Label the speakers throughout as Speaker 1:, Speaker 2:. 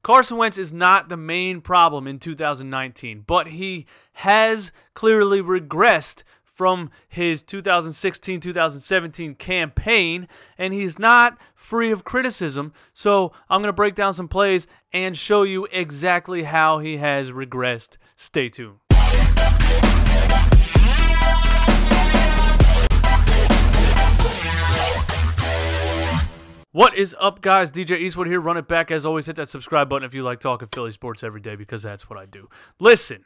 Speaker 1: Carson Wentz is not the main problem in 2019, but he has clearly regressed from his 2016-2017 campaign, and he's not free of criticism. So I'm going to break down some plays and show you exactly how he has regressed. Stay tuned. What is up, guys? DJ Eastwood here. Run it back. As always, hit that subscribe button if you like talking Philly sports every day, because that's what I do. Listen,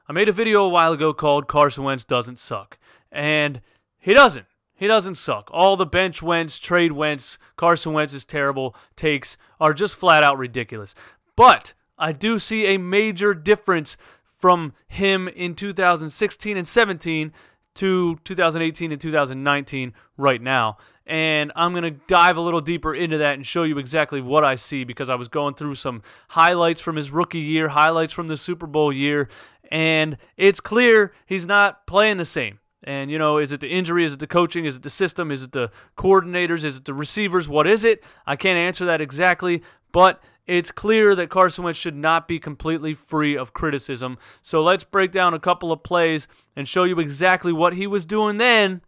Speaker 1: I made a video a while ago called Carson Wentz Doesn't Suck. And he doesn't. He doesn't suck. All the bench Wentz, trade Wentz, Carson Wentz is terrible takes are just flat out ridiculous. But I do see a major difference from him in 2016 and 17 to 2018 and 2019 right now. And I'm going to dive a little deeper into that and show you exactly what I see, because I was going through some highlights from his rookie year, highlights from the Super Bowl year, and it's clear he's not playing the same. And, you know, is it the injury? Is it the coaching? Is it the system? Is it the coordinators? Is it the receivers? What is it? I can't answer that exactly, but it's clear that Carson Wentz should not be completely free of criticism. So let's break down a couple of plays and show you exactly what he was doing then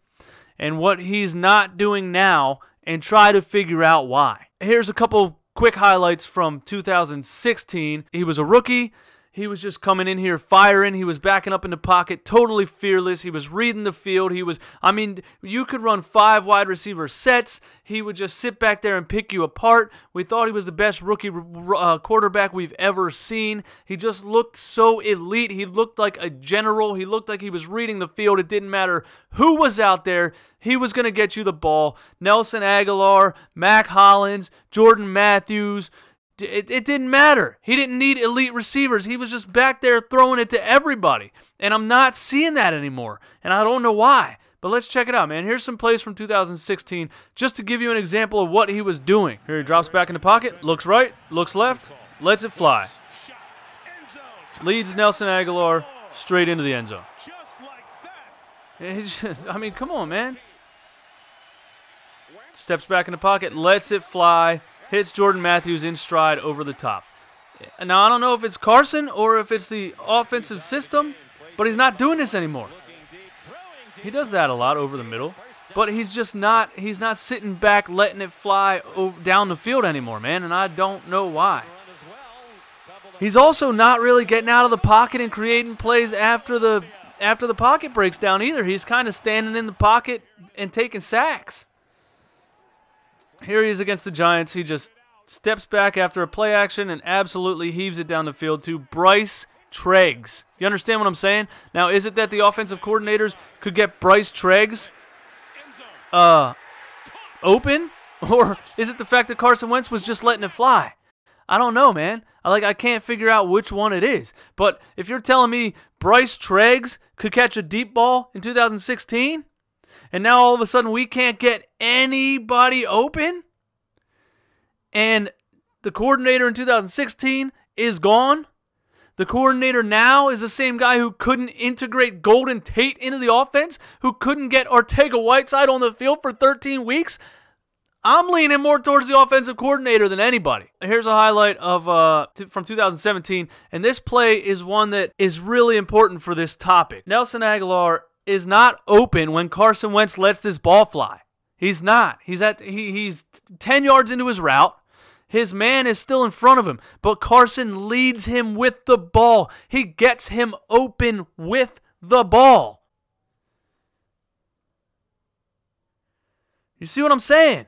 Speaker 1: and what he's not doing now, and try to figure out why. Here's a couple quick highlights from 2016. He was a rookie. He was just coming in here firing. He was backing up in the pocket, totally fearless. He was reading the field. I mean, you could run 5 wide receiver sets. He would just sit back there and pick you apart. We thought he was the best rookie quarterback we've ever seen. He just looked so elite. He looked like a general. He looked like he was reading the field. It didn't matter who was out there. He was going to get you the ball. Nelson Agholor, Mac Hollins, Jordan Matthews. It didn't matter. He didn't need elite receivers. He was just back there throwing it to everybody. And I'm not seeing that anymore. And I don't know why. But let's check it out, man. Here's some plays from 2016 just to give you an example of what he was doing. Here he drops back in the pocket, looks right, looks left, lets it fly. Leads Nelson Agholor straight into the end zone. I mean, come on, man. Steps back in the pocket, lets it fly. Hits Jordan Matthews in stride over the top. Now, I don't know if it's Carson or if it's the offensive system, but he's not doing this anymore. He does that a lot over the middle, but he's not sitting back letting it fly down the field anymore, man, and I don't know why. He's also not really getting out of the pocket and creating plays after the pocket breaks down either. He's kind of standing in the pocket and taking sacks. Here he is against the Giants. He just steps back after a play action and absolutely heaves it down the field to Bryce Treggs. You understand what I'm saying? Now, is it that the offensive coordinators could get Bryce Treggs open? Or is it the fact that Carson Wentz was just letting it fly? I don't know, man. I can't figure out which one it is. But if you're telling me Bryce Treggs could catch a deep ball in 2016, and now all of a sudden we can't get anybody open, and the coordinator in 2016 is gone. The coordinator now is the same guy who couldn't integrate Golden Tate into the offense, who couldn't get Ortega-Whiteside on the field for 13 weeks. I'm leaning more towards the offensive coordinator than anybody. Here's a highlight of from 2017, and this play is one that is really important for this topic. Nelson Agholor is not open when Carson Wentz lets this ball fly. He's not. He's 10 yards into his route. His man is still in front of him, but Carson leads him with the ball. He gets him open with the ball. You see what I'm saying?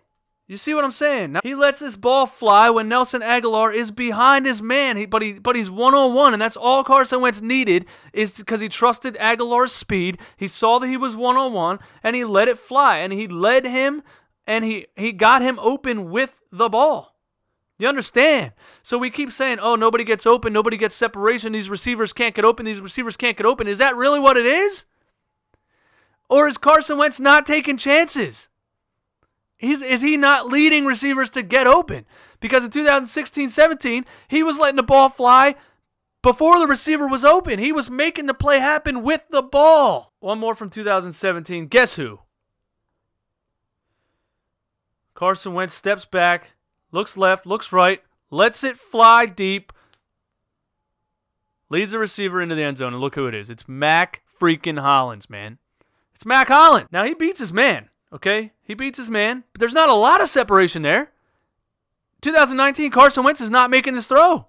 Speaker 1: You see what I'm saying? Now, he lets this ball fly when Nelson Agholor is behind his man, but he's one-on-one, and that's all Carson Wentz needed, is because he trusted Aguilar's speed. He saw that he was one-on-one, and he let it fly, and he led him, and he got him open with the ball. You understand? So we keep saying, oh, nobody gets open, nobody gets separation, these receivers can't get open, these receivers can't get open. Is that really what it is? Or is Carson Wentz not taking chances? Is he not leading receivers to get open? Because in 2016-17, he was letting the ball fly before the receiver was open. He was making the play happen with the ball. One more from 2017. Guess who? Carson Wentz steps back, looks left, looks right, lets it fly deep, leads the receiver into the end zone, and look who it is. It's Mac freaking Hollins, man. It's Mac Hollins. Now, he beats his man, okay? He beats his man, but there's not a lot of separation there. 2019, Carson Wentz is not making this throw.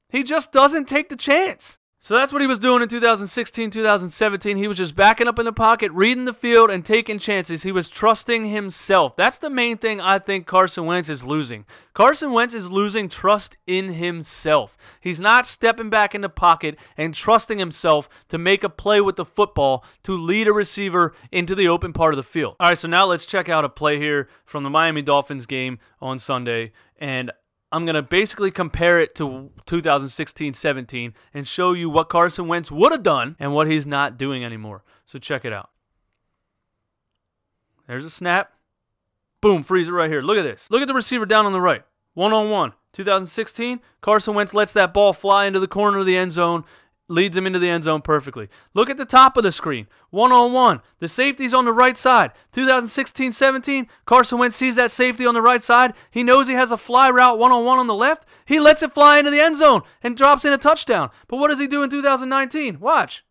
Speaker 1: He just doesn't take the chance. So that's what he was doing in 2016, 2017. He was just backing up in the pocket, reading the field, and taking chances. He was trusting himself. That's the main thing I think Carson Wentz is losing. Carson Wentz is losing trust in himself. He's not stepping back in the pocket and trusting himself to make a play with the football to lead a receiver into the open part of the field. All right, so now let's check out a play here from the Miami Dolphins game on Sunday. And I'm going to basically compare it to 2016-17 and show you what Carson Wentz would have done and what he's not doing anymore. So check it out. There's a snap. Boom, freeze it right here. Look at this. Look at the receiver down on the right. One-on-one. 2016, Carson Wentz lets that ball fly into the corner of the end zone, leads him into the end zone perfectly. Look at the top of the screen. One-on-one. The safety's on the right side. 2016-17, Carson Wentz sees that safety on the right side. He knows he has a fly route one-on-one on the left. He lets it fly into the end zone and drops in a touchdown. But what does he do in 2019? Watch.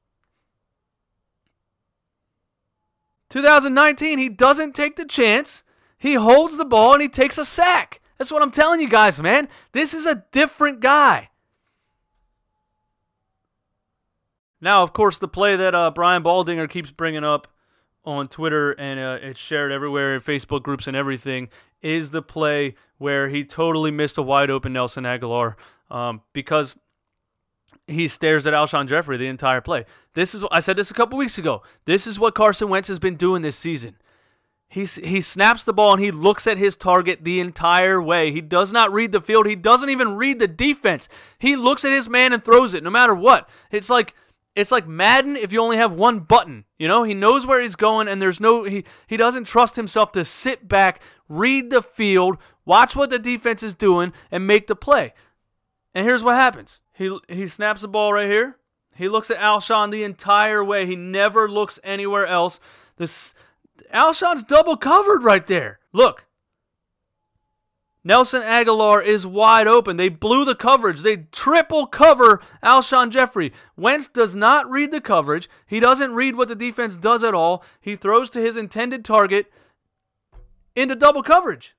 Speaker 1: 2019, he doesn't take the chance. He holds the ball and he takes a sack. That's what I'm telling you guys, man. This is a different guy. Now, of course, the play that Brian Baldinger keeps bringing up on Twitter and it's shared everywhere in Facebook groups and everything is the play where he totally missed a wide-open Nelson Aguilar because he stares at Alshon Jeffrey the entire play. I said this a couple weeks ago. This is what Carson Wentz has been doing this season. He snaps the ball and he looks at his target the entire way. He does not read the field. He doesn't even read the defense. He looks at his man and throws it no matter what. It's like Madden if you only have one button. You know, he knows where he's going and he doesn't trust himself to sit back, read the field, watch what the defense is doing, and make the play. And here's what happens. He snaps the ball right here. He looks at Alshon the entire way. He never looks anywhere else. Alshon's double covered right there. Look. Nelson Aguilar is wide open. They blew the coverage. They triple cover Alshon Jeffrey. Wentz does not read the coverage. He doesn't read what the defense does at all. He throws to his intended target into double coverage.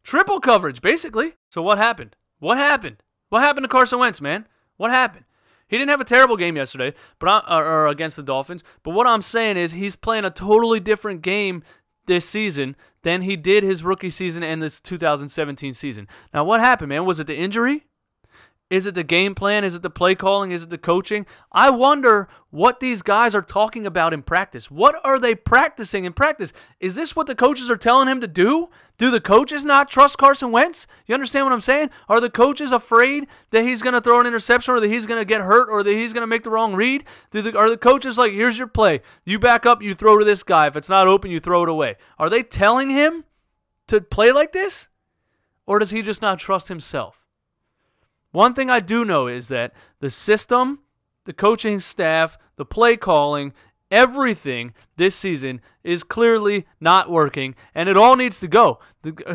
Speaker 1: Triple coverage, basically. So what happened? What happened? What happened to Carson Wentz, man? What happened? He didn't have a terrible game yesterday or against the Dolphins, but what I'm saying is he's playing a totally different game this season than he did his rookie season and this 2017 season. Now, what happened, man? Was it the injury? Is it the game plan? Is it the play calling? Is it the coaching? I wonder what these guys are talking about in practice. What are they practicing in practice? Is this what the coaches are telling him to do? Do the coaches not trust Carson Wentz? You understand what I'm saying? Are the coaches afraid that he's going to throw an interception or that he's going to get hurt or that he's going to make the wrong read? Are the coaches like, here's your play. You back up, you throw to this guy. If it's not open, you throw it away. Are they telling him to play like this? Or does he just not trust himself? One thing I do know is that the system, the coaching staff, the play calling, everything this season is clearly not working, and it all needs to go.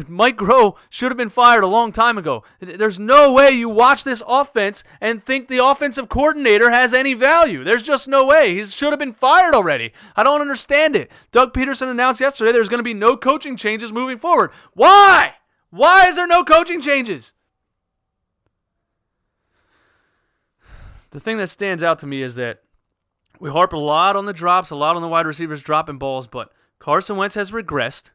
Speaker 1: Mike Groh should have been fired a long time ago. There's no way you watch this offense and think the offensive coordinator has any value. There's just no way. He should have been fired already. I don't understand it. Doug Peterson announced yesterday there's going to be no coaching changes moving forward. Why? Why is there no coaching changes? The thing that stands out to me is that we harp a lot on the drops, a lot on the wide receivers dropping balls, but Carson Wentz has regressed.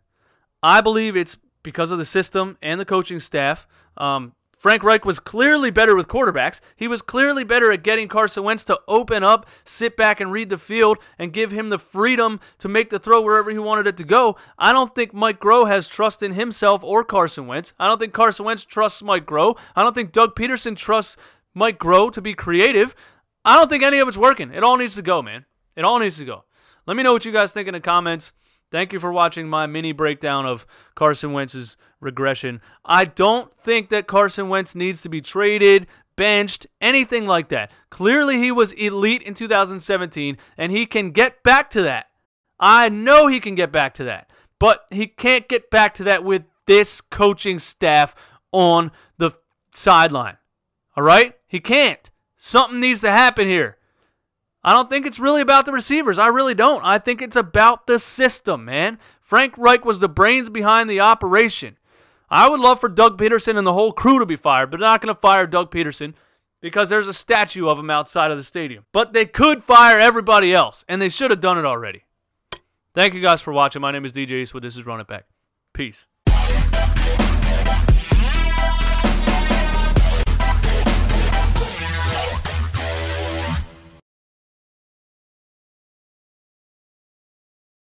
Speaker 1: I believe it's because of the system and the coaching staff. Frank Reich was clearly better with quarterbacks. He was clearly better at getting Carson Wentz to open up, sit back and read the field, and give him the freedom to make the throw wherever he wanted it to go. I don't think Mike Groh has trust in himself or Carson Wentz. I don't think Carson Wentz trusts Mike Groh. I don't think Doug Peterson trusts Mike Groh to be creative. I don't think any of it's working. It all needs to go, man. It all needs to go. Let me know what you guys think in the comments. Thank you for watching my mini breakdown of Carson Wentz's regression. I don't think that Carson Wentz needs to be traded, benched, anything like that. Clearly, he was elite in 2017, and he can get back to that. I know he can get back to that. But he can't get back to that with this coaching staff on sideline. All right? He can't. Something needs to happen here. I don't think it's really about the receivers. I really don't. I think it's about the system, man. Frank Reich was the brains behind the operation. I would love for Doug Peterson and the whole crew to be fired, but they're not going to fire Doug Peterson because there's a statue of him outside of the stadium. But they could fire everybody else, and they should have done it already. Thank you guys for watching. My name is DJ Eastwood. This is Run It Back. Peace.